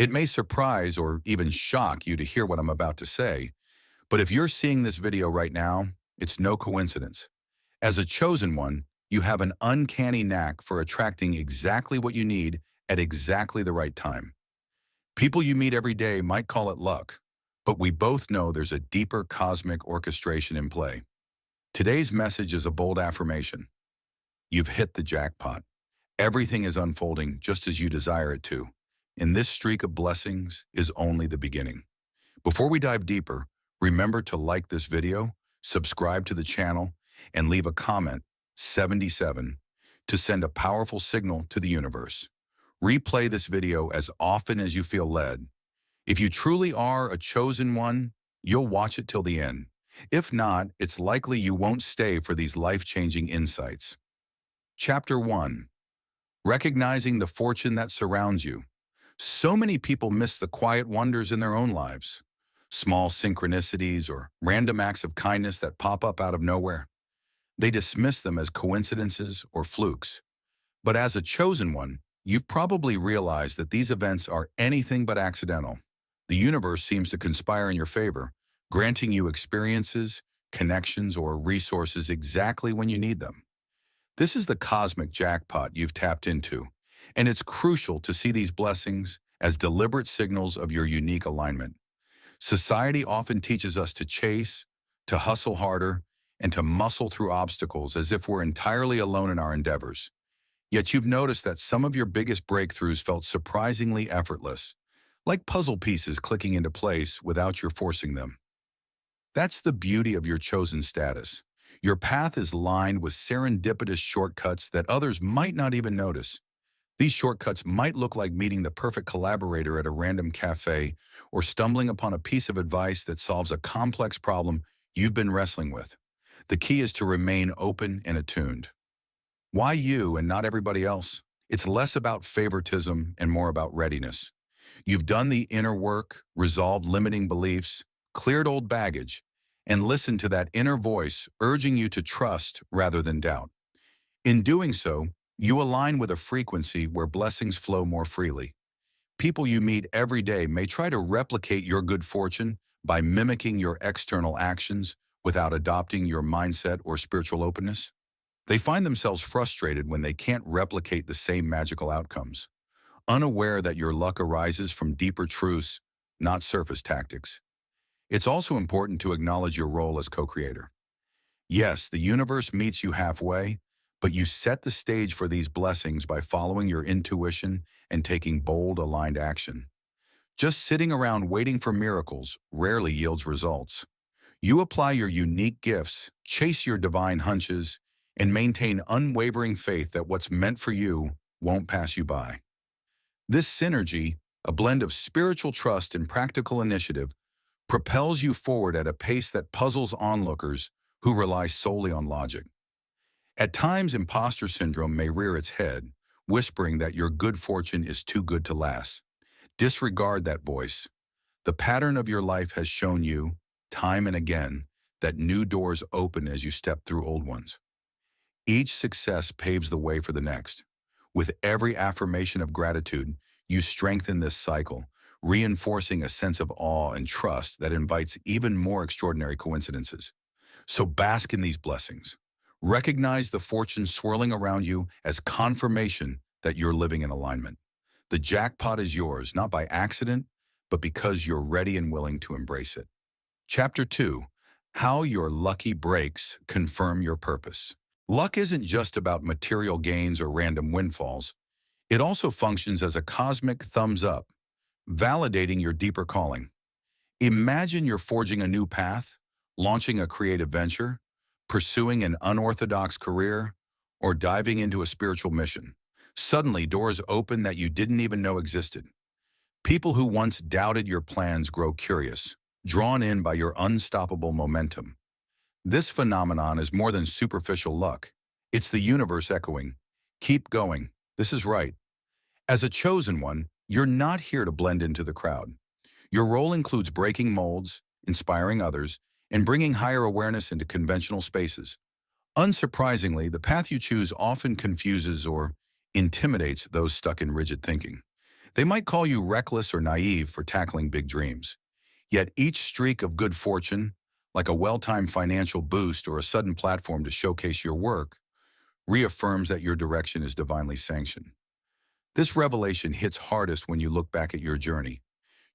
It may surprise or even shock you to hear what I'm about to say, but if you're seeing this video right now, it's no coincidence. As a chosen one, you have an uncanny knack for attracting exactly what you need at exactly the right time. People you meet every day might call it luck, but we both know there's a deeper cosmic orchestration in play. Today's message is a bold affirmation. You've hit the jackpot. Everything is unfolding just as you desire it to. And this streak of blessings is only the beginning. Before we dive deeper, remember to like this video, subscribe to the channel, and leave a comment, 77, to send a powerful signal to the universe. Replay this video as often as you feel led. If you truly are a chosen one, you'll watch it till the end. If not, it's likely you won't stay for these life-changing insights. Chapter 1. Recognizing the fortune that surrounds you. So many people miss the quiet wonders in their own lives. Small synchronicities or random acts of kindness that pop up out of nowhere. They dismiss them as coincidences or flukes. But as a chosen one, you've probably realized that these events are anything but accidental. The universe seems to conspire in your favor, granting you experiences, connections, or resources exactly when you need them. This is the cosmic jackpot you've tapped into, and it's crucial to see these blessings as deliberate signals of your unique alignment. Society often teaches us to chase, to hustle harder, and to muscle through obstacles as if we're entirely alone in our endeavors. Yet you've noticed that some of your biggest breakthroughs felt surprisingly effortless, like puzzle pieces clicking into place without your forcing them. That's the beauty of your chosen status. Your path is lined with serendipitous shortcuts that others might not even notice. These shortcuts might look like meeting the perfect collaborator at a random cafe or stumbling upon a piece of advice that solves a complex problem you've been wrestling with. The key is to remain open and attuned. Why you and not everybody else? It's less about favoritism and more about readiness. You've done the inner work, resolved limiting beliefs, cleared old baggage, and listened to that inner voice urging you to trust rather than doubt. In doing so, you align with a frequency where blessings flow more freely. People you meet every day may try to replicate your good fortune by mimicking your external actions without adopting your mindset or spiritual openness. They find themselves frustrated when they can't replicate the same magical outcomes, unaware that your luck arises from deeper truths, not surface tactics. It's also important to acknowledge your role as co-creator. Yes, the universe meets you halfway, but you set the stage for these blessings by following your intuition and taking bold, aligned action. Just sitting around waiting for miracles rarely yields results. You apply your unique gifts, chase your divine hunches, and maintain unwavering faith that what's meant for you won't pass you by. This synergy, a blend of spiritual trust and practical initiative, propels you forward at a pace that puzzles onlookers who rely solely on logic. At times, imposter syndrome may rear its head, whispering that your good fortune is too good to last. Disregard that voice. The pattern of your life has shown you, time and again, that new doors open as you step through old ones. Each success paves the way for the next. With every affirmation of gratitude, you strengthen this cycle, reinforcing a sense of awe and trust that invites even more extraordinary coincidences. So bask in these blessings. Recognize the fortune swirling around you as confirmation that you're living in alignment. The jackpot is yours, not by accident, but because you're ready and willing to embrace it. Chapter 2. How your lucky breaks confirm your purpose. Luck isn't just about material gains or random windfalls. It also functions as a cosmic thumbs up, validating your deeper calling. Imagine you're forging a new path, launching a creative venture, pursuing an unorthodox career, or diving into a spiritual mission. Suddenly, doors open that you didn't even know existed. People who once doubted your plans grow curious, drawn in by your unstoppable momentum. This phenomenon is more than superficial luck. It's the universe echoing, "Keep going, this is right." As a chosen one, you're not here to blend into the crowd. Your role includes breaking molds, inspiring others, and bringing higher awareness into conventional spaces. Unsurprisingly, the path you choose often confuses or intimidates those stuck in rigid thinking. They might call you reckless or naive for tackling big dreams. Yet each streak of good fortune, like a well-timed financial boost or a sudden platform to showcase your work, reaffirms that your direction is divinely sanctioned. This revelation hits hardest when you look back at your journey.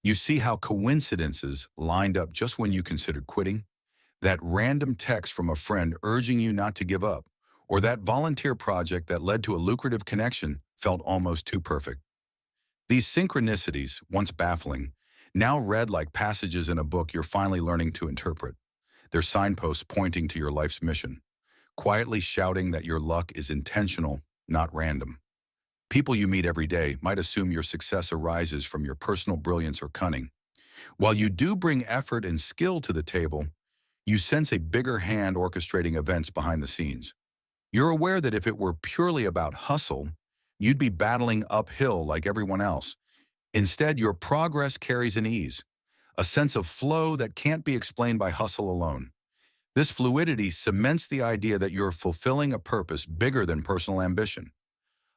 You see how coincidences lined up just when you considered quitting, that random text from a friend urging you not to give up, or that volunteer project that led to a lucrative connection felt almost too perfect. These synchronicities, once baffling, now read like passages in a book you're finally learning to interpret. They're signposts pointing to your life's mission, quietly shouting that your luck is intentional, not random. People you meet every day might assume your success arises from your personal brilliance or cunning. While you do bring effort and skill to the table, you sense a bigger hand orchestrating events behind the scenes. You're aware that if it were purely about hustle, you'd be battling uphill like everyone else. Instead, your progress carries an ease, a sense of flow that can't be explained by hustle alone. This fluidity cements the idea that you're fulfilling a purpose bigger than personal ambition.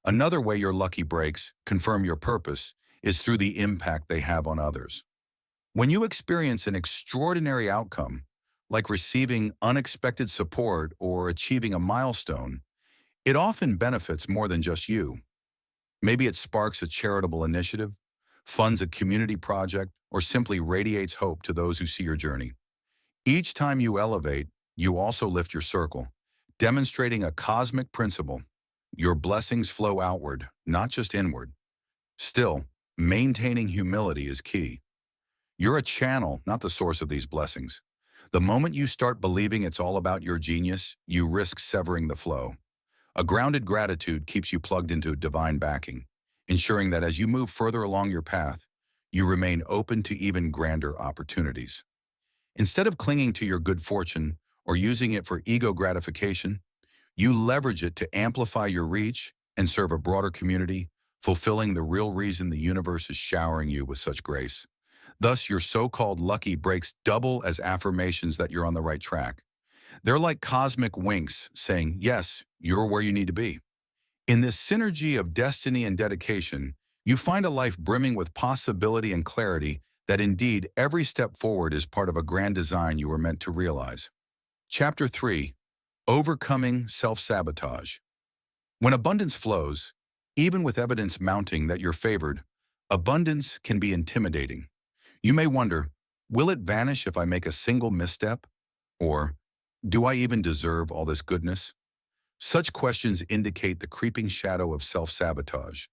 Another way your lucky breaks confirm your purpose is through the impact they have on others. When you experience an extraordinary outcome, like receiving unexpected support or achieving a milestone, it often benefits more than just you. Maybe it sparks a charitable initiative, funds a community project, or simply radiates hope to those who see your journey. Each time you elevate, you also lift your circle, demonstrating a cosmic principle. Your blessings flow outward, not just inward. Still, maintaining humility is key. You're a channel, not the source of these blessings. The moment you start believing it's all about your genius, you risk severing the flow. A grounded gratitude keeps you plugged into divine backing, ensuring that as you move further along your path, you remain open to even grander opportunities. Instead of clinging to your good fortune or using it for ego gratification, you leverage it to amplify your reach and serve a broader community, fulfilling the real reason the universe is showering you with such grace. Thus, your so-called lucky breaks double as affirmations that you're on the right track. They're like cosmic winks saying, yes, you're where you need to be. In this synergy of destiny and dedication, you find a life brimming with possibility and clarity that indeed every step forward is part of a grand design you were meant to realize. Chapter 3. Overcoming self-sabotage. When abundance flows, even with evidence mounting that you're favored, abundance can be intimidating. You may wonder, will it vanish if I make a single misstep? Or, do I even deserve all this goodness? Such questions indicate the creeping shadow of self-sabotage,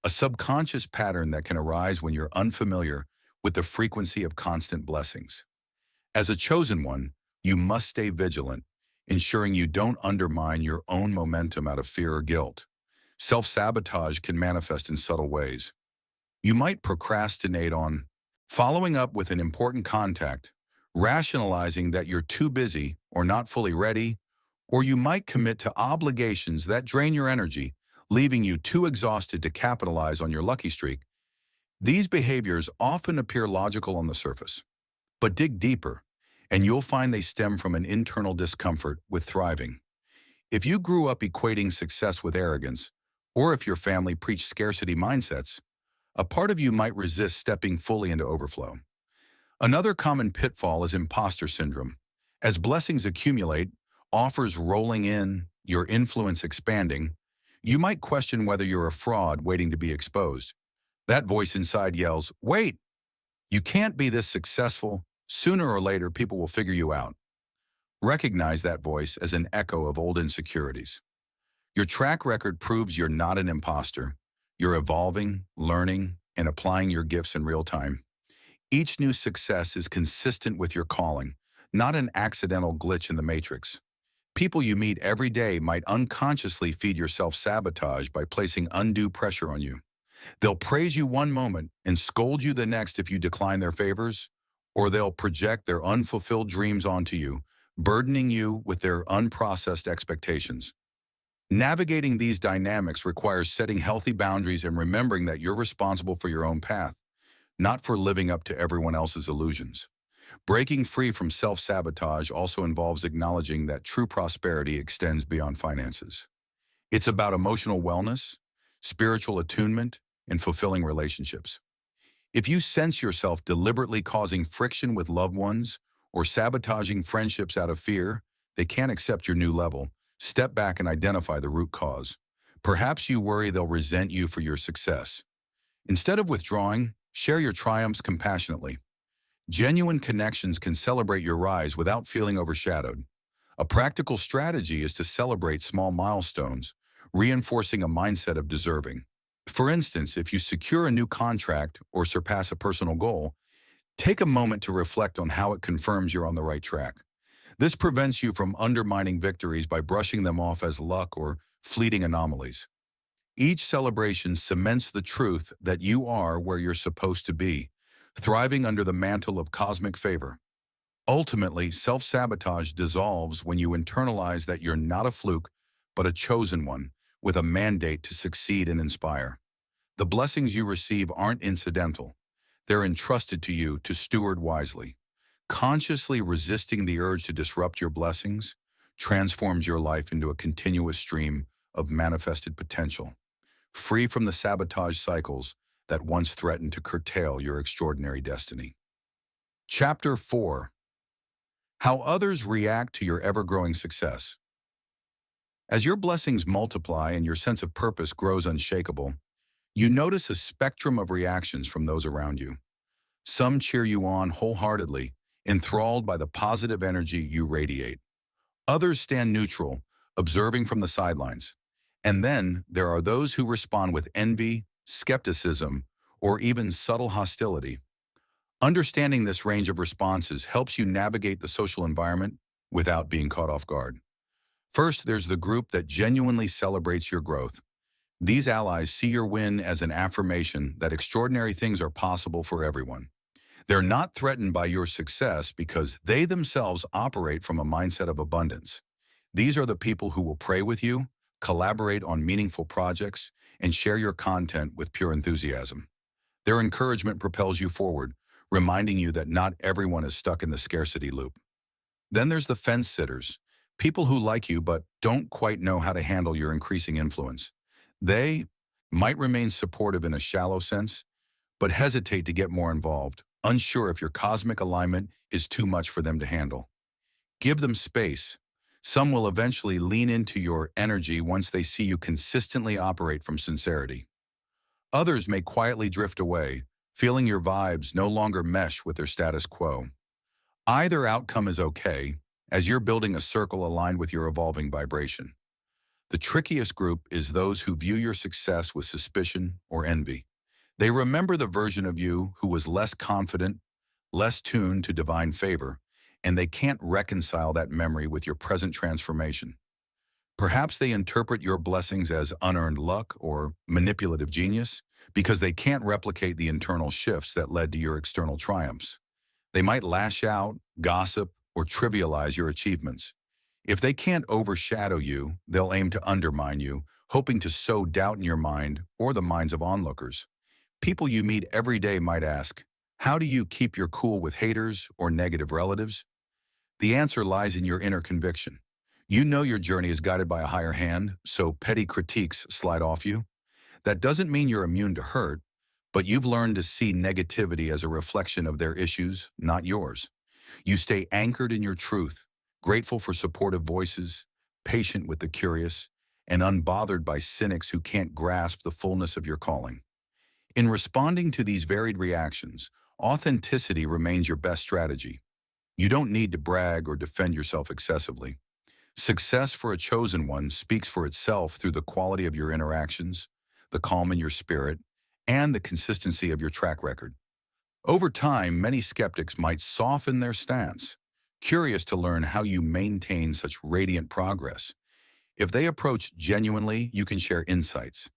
a subconscious pattern that can arise when you're unfamiliar with the frequency of constant blessings. As a chosen one, you must stay vigilant, ensuring you don't undermine your own momentum out of fear or guilt. Self-sabotage can manifest in subtle ways. You might procrastinate on following up with an important contact, rationalizing that you're too busy or not fully ready, or you might commit to obligations that drain your energy, leaving you too exhausted to capitalize on your lucky streak. These behaviors often appear logical on the surface, but dig deeper, and you'll find they stem from an internal discomfort with thriving. If you grew up equating success with arrogance, or if your family preached scarcity mindsets, a part of you might resist stepping fully into overflow. Another common pitfall is imposter syndrome. As blessings accumulate, offers rolling in, your influence expanding, you might question whether you're a fraud waiting to be exposed. That voice inside yells, wait, you can't be this successful. Sooner or later, people will figure you out. Recognize that voice as an echo of old insecurities. Your track record proves you're not an imposter. You're evolving, learning, and applying your gifts in real time. Each new success is consistent with your calling, not an accidental glitch in the matrix. People you meet every day might unconsciously feed your self-sabotage by placing undue pressure on you. They'll praise you one moment and scold you the next if you decline their favors, or they'll project their unfulfilled dreams onto you, burdening you with their unprocessed expectations. Navigating these dynamics requires setting healthy boundaries and remembering that you're responsible for your own path, not for living up to everyone else's illusions. Breaking free from self-sabotage also involves acknowledging that true prosperity extends beyond finances. It's about emotional wellness, spiritual attunement, in fulfilling relationships. If you sense yourself deliberately causing friction with loved ones or sabotaging friendships out of fear, they can't accept your new level. Step back and identify the root cause. Perhaps you worry they'll resent you for your success. Instead of withdrawing, share your triumphs compassionately. Genuine connections can celebrate your rise without feeling overshadowed. A practical strategy is to celebrate small milestones, reinforcing a mindset of deserving. For instance, if you secure a new contract or surpass a personal goal, take a moment to reflect on how it confirms you're on the right track. This prevents you from undermining victories by brushing them off as luck or fleeting anomalies. Each celebration cements the truth that you are where you're supposed to be, thriving under the mantle of cosmic favor. Ultimately, self-sabotage dissolves when you internalize that you're not a fluke, but a chosen one, with a mandate to succeed and inspire. The blessings you receive aren't incidental. They're entrusted to you to steward wisely. Consciously resisting the urge to disrupt your blessings transforms your life into a continuous stream of manifested potential, free from the sabotage cycles that once threatened to curtail your extraordinary destiny. Chapter 4. How others react to your ever-growing success. As your blessings multiply and your sense of purpose grows unshakable, you notice a spectrum of reactions from those around you. Some cheer you on wholeheartedly, enthralled by the positive energy you radiate. Others stand neutral, observing from the sidelines. And then there are those who respond with envy, skepticism, or even subtle hostility. Understanding this range of responses helps you navigate the social environment without being caught off guard. First, there's the group that genuinely celebrates your growth. These allies see your win as an affirmation that extraordinary things are possible for everyone. They're not threatened by your success because they themselves operate from a mindset of abundance. These are the people who will pray with you, collaborate on meaningful projects, and share your content with pure enthusiasm. Their encouragement propels you forward, reminding you that not everyone is stuck in the scarcity loop. Then there's the fence sitters, people who like you but don't quite know how to handle your increasing influence. They might remain supportive in a shallow sense, but hesitate to get more involved, unsure if your cosmic alignment is too much for them to handle. Give them space. Some will eventually lean into your energy once they see you consistently operate from sincerity. Others may quietly drift away, feeling your vibes no longer mesh with their status quo. Either outcome is okay, as you're building a circle aligned with your evolving vibration. The trickiest group is those who view your success with suspicion or envy. They remember the version of you who was less confident, less tuned to divine favor, and they can't reconcile that memory with your present transformation. Perhaps they interpret your blessings as unearned luck or manipulative genius because they can't replicate the internal shifts that led to your external triumphs. They might lash out, gossip, or trivialize your achievements. If they can't overshadow you, they'll aim to undermine you, hoping to sow doubt in your mind or the minds of onlookers. People you meet every day might ask, how do you keep your cool with haters or negative relatives? The answer lies in your inner conviction. You know your journey is guided by a higher hand, so petty critiques slide off you. That doesn't mean you're immune to hurt, but you've learned to see negativity as a reflection of their issues, not yours. You stay anchored in your truth, grateful for supportive voices, patient with the curious, and unbothered by cynics who can't grasp the fullness of your calling. In responding to these varied reactions, authenticity remains your best strategy. You don't need to brag or defend yourself excessively. Success for a chosen one speaks for itself through the quality of your interactions, the calm in your spirit, and the consistency of your track record. Over time, many skeptics might soften their stance, curious to learn how you maintain such radiant progress. If they approach genuinely, you can share insights.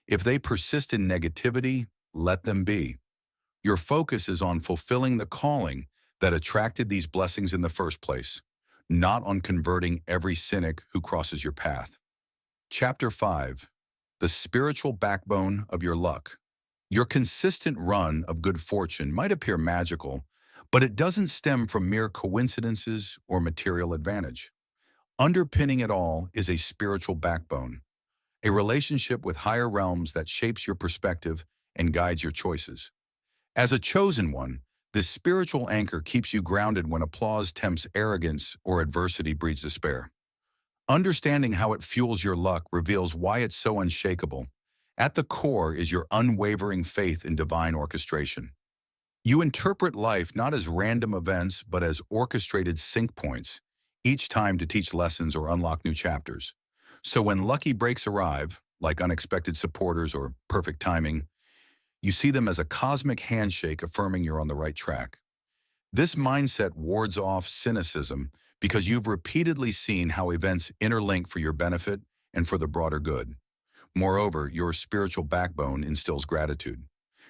If they persist in negativity, let them be. Your focus is on fulfilling the calling that attracted these blessings in the first place, not on converting every cynic who crosses your path. Chapter 5. The spiritual backbone of your luck. Your consistent run of good fortune might appear magical, but it doesn't stem from mere coincidences or material advantage. Underpinning it all is a spiritual backbone, a relationship with higher realms that shapes your perspective and guides your choices. As a chosen one, this spiritual anchor keeps you grounded when applause tempts arrogance or adversity breeds despair. Understanding how it fuels your luck reveals why it's so unshakable. At the core is your unwavering faith in divine orchestration. You interpret life not as random events, but as orchestrated sync points, each time to teach lessons or unlock new chapters. So when lucky breaks arrive, like unexpected supporters or perfect timing, you see them as a cosmic handshake affirming you're on the right track. This mindset wards off cynicism because you've repeatedly seen how events interlink for your benefit and for the broader good. Moreover, your spiritual backbone instills gratitude.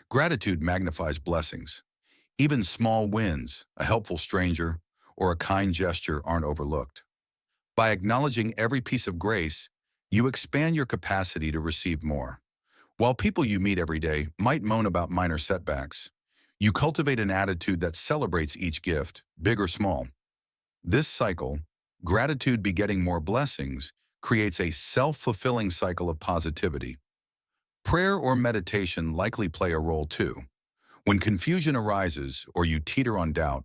Gratitude magnifies blessings. Even small wins, a helpful stranger, or a kind gesture aren't overlooked. By acknowledging every piece of grace, you expand your capacity to receive more. While people you meet every day might moan about minor setbacks, you cultivate an attitude that celebrates each gift, big or small. This cycle, gratitude begetting more blessings, creates a self-fulfilling cycle of positivity. Prayer or meditation likely play a role too. When confusion arises or you teeter on doubt,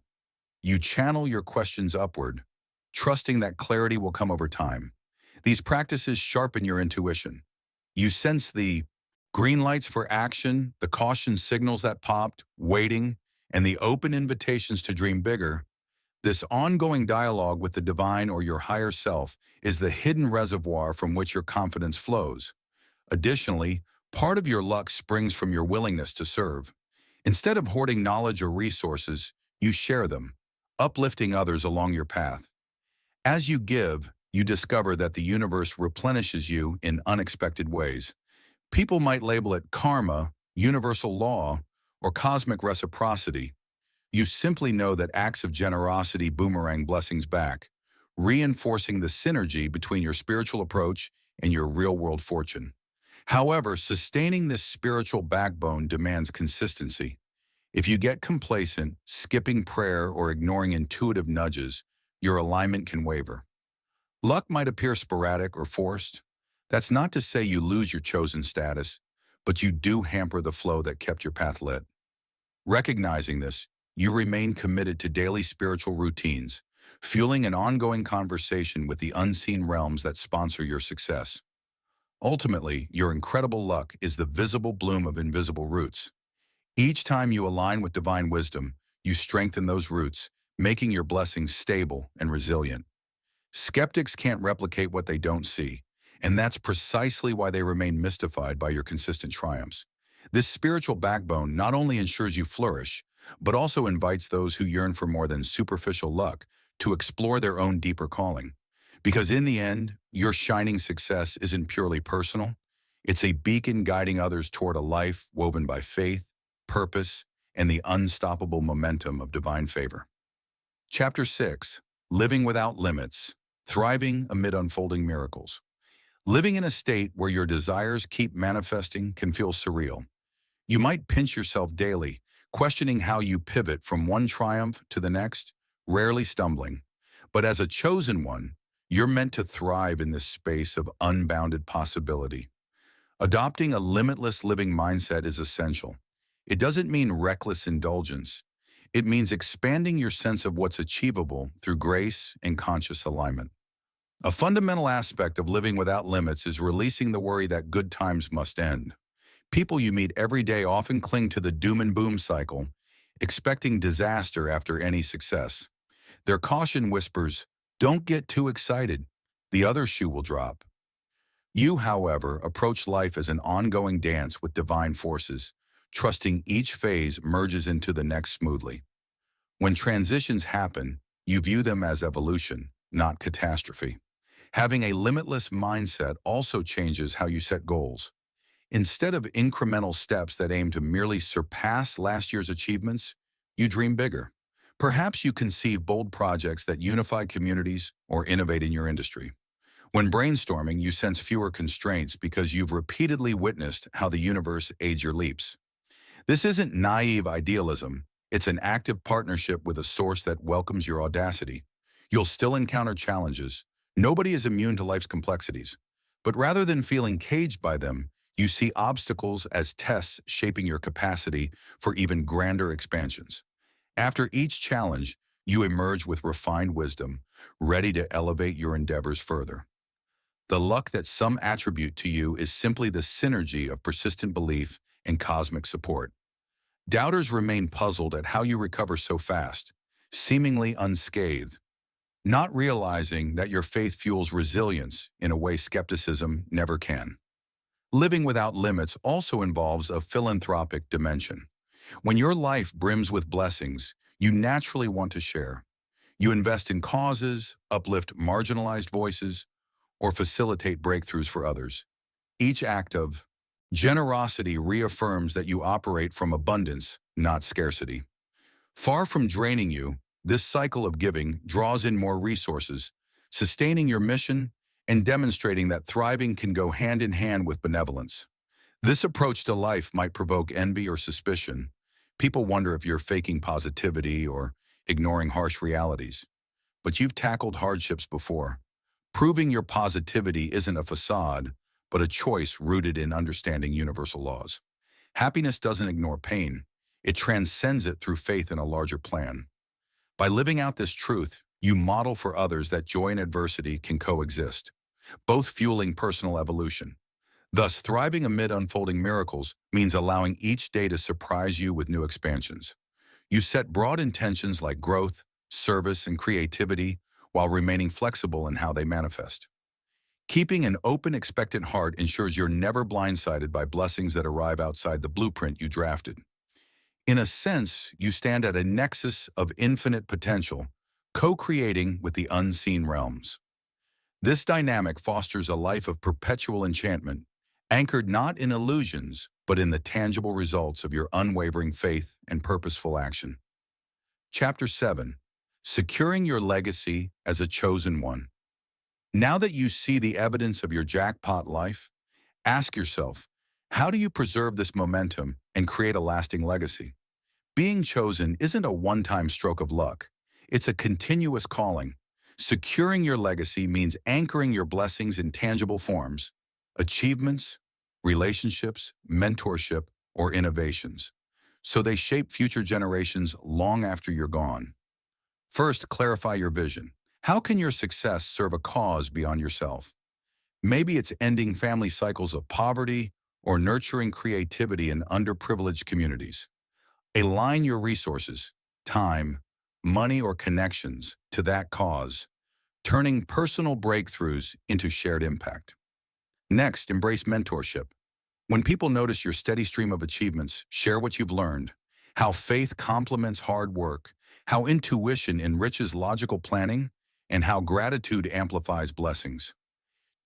you channel your questions upward, trusting that clarity will come over time. These practices sharpen your intuition. You sense the green lights for action, the caution signals that popped, waiting, and the open invitations to dream bigger. This ongoing dialogue with the divine or your higher self is the hidden reservoir from which your confidence flows. Additionally, part of your luck springs from your willingness to serve. Instead of hoarding knowledge or resources, you share them, uplifting others along your path. As you give, you discover that the universe replenishes you in unexpected ways. People might label it karma, universal law, or cosmic reciprocity. You simply know that acts of generosity boomerang blessings back, reinforcing the synergy between your spiritual approach and your real-world fortune. However, sustaining this spiritual backbone demands consistency. If you get complacent, skipping prayer, or ignoring intuitive nudges, your alignment can waver. Luck might appear sporadic or forced. That's not to say you lose your chosen status, but you do hamper the flow that kept your path lit. Recognizing this, you remain committed to daily spiritual routines, fueling an ongoing conversation with the unseen realms that sponsor your success. Ultimately, your incredible luck is the visible bloom of invisible roots. Each time you align with divine wisdom, you strengthen those roots, making your blessings stable and resilient. Skeptics can't replicate what they don't see, and that's precisely why they remain mystified by your consistent triumphs. This spiritual backbone not only ensures you flourish, but also invites those who yearn for more than superficial luck to explore their own deeper calling. Because in the end, your shining success isn't purely personal. It's a beacon guiding others toward a life woven by faith, purpose, and the unstoppable momentum of divine favor. Chapter 6. Living Without Limits. Thriving Amid Unfolding Miracles. Living in a state where your desires keep manifesting can feel surreal. You might pinch yourself daily, questioning how you pivot from one triumph to the next, rarely stumbling. But as a chosen one, you're meant to thrive in this space of unbounded possibility. Adopting a limitless living mindset is essential. It doesn't mean reckless indulgence. It means expanding your sense of what's achievable through grace and conscious alignment. A fundamental aspect of living without limits is releasing the worry that good times must end. People you meet every day often cling to the doom and boom cycle, expecting disaster after any success. Their caution whispers, "Don't get too excited. The other shoe will drop." You, however, approach life as an ongoing dance with divine forces, trusting each phase merges into the next smoothly. When transitions happen, you view them as evolution, not catastrophe. Having a limitless mindset also changes how you set goals. Instead of incremental steps that aim to merely surpass last year's achievements, you dream bigger. Perhaps you conceive bold projects that unify communities or innovate in your industry. When brainstorming, you sense fewer constraints because you've repeatedly witnessed how the universe aids your leaps. This isn't naive idealism. It's an active partnership with a source that welcomes your audacity. You'll still encounter challenges. Nobody is immune to life's complexities. But rather than feeling caged by them, You see obstacles as tests shaping your capacity for even grander expansions. After each challenge, you emerge with refined wisdom, ready to elevate your endeavors further. The luck that some attribute to you is simply the synergy of persistent belief and cosmic support. Doubters remain puzzled at how you recover so fast, seemingly unscathed, not realizing that your faith fuels resilience in a way skepticism never can. Living without limits also involves a philanthropic dimension. When your life brims with blessings, you naturally want to share. You invest in causes, uplift marginalized voices, or facilitate breakthroughs for others. Each act of generosity reaffirms that you operate from abundance, not scarcity. Far from draining you, this cycle of giving draws in more resources, sustaining your mission and demonstrating that thriving can go hand in hand with benevolence. This approach to life might provoke envy or suspicion. People wonder if you're faking positivity or ignoring harsh realities. But you've tackled hardships before. Proving your positivity isn't a facade, but a choice rooted in understanding universal laws. Happiness doesn't ignore pain. It transcends it through faith in a larger plan. By living out this truth, you model for others that joy and adversity can coexist, both fueling personal evolution. Thus, thriving amid unfolding miracles means allowing each day to surprise you with new expansions. You set broad intentions like growth, service, and creativity while remaining flexible in how they manifest. Keeping an open, expectant heart ensures you're never blindsided by blessings that arrive outside the blueprint you drafted. In a sense, you stand at a nexus of infinite potential, co-creating with the unseen realms. This dynamic fosters a life of perpetual enchantment, anchored not in illusions, but in the tangible results of your unwavering faith and purposeful action. Chapter 7. Securing your legacy as a chosen one. Now that you see the evidence of your jackpot life, ask yourself, how do you preserve this momentum and create a lasting legacy? Being chosen isn't a one-time stroke of luck. It's a continuous calling. Securing your legacy means anchoring your blessings in tangible forms, achievements, relationships, mentorship, or innovations, so they shape future generations long after you're gone. First, clarify your vision. How can your success serve a cause beyond yourself? Maybe it's ending family cycles of poverty or nurturing creativity in underprivileged communities. Align your resources, time, money, or connections to that cause, turning personal breakthroughs into shared impact. Next, embrace mentorship. When people notice your steady stream of achievements, share what you've learned, how faith complements hard work, how intuition enriches logical planning, and how gratitude amplifies blessings.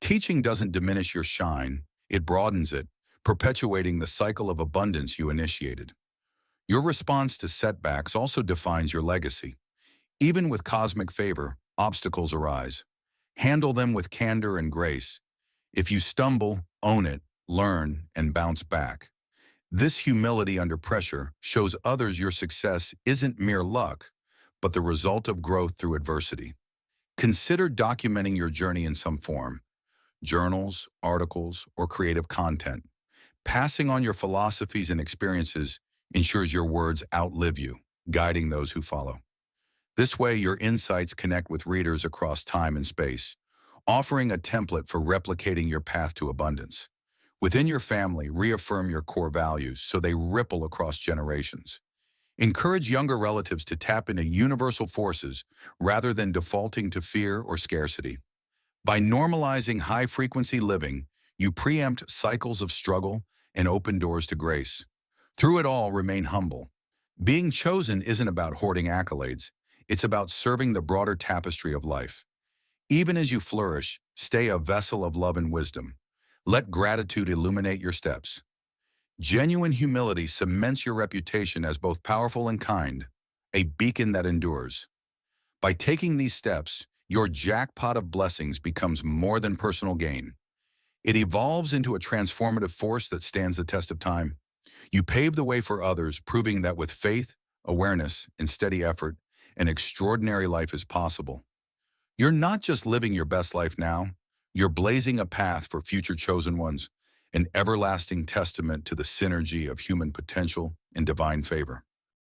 Teaching doesn't diminish your shine, it broadens it, perpetuating the cycle of abundance you initiated. Your response to setbacks also defines your legacy. Even with cosmic favor, obstacles arise. Handle them with candor and grace. If you stumble, own it, learn, and bounce back. This humility under pressure shows others your success isn't mere luck, but the result of growth through adversity. Consider documenting your journey in some form: journals, articles, or creative content. Passing on your philosophies and experiences ensures your words outlive you, guiding those who follow. This way, your insights connect with readers across time and space, offering a template for replicating your path to abundance. Within your family, reaffirm your core values so they ripple across generations. Encourage younger relatives to tap into universal forces rather than defaulting to fear or scarcity. By normalizing high-frequency living, you preempt cycles of struggle and open doors to grace. Through it all, remain humble. Being chosen isn't about hoarding accolades. It's about serving the broader tapestry of life. Even as you flourish, stay a vessel of love and wisdom. Let gratitude illuminate your steps. Genuine humility cements your reputation as both powerful and kind, a beacon that endures. By taking these steps, your jackpot of blessings becomes more than personal gain. It evolves into a transformative force that stands the test of time. You pave the way for others, proving that with faith, awareness, and steady effort, an extraordinary life is possible. You're not just living your best life now, you're blazing a path for future chosen ones, an everlasting testament to the synergy of human potential and divine favor.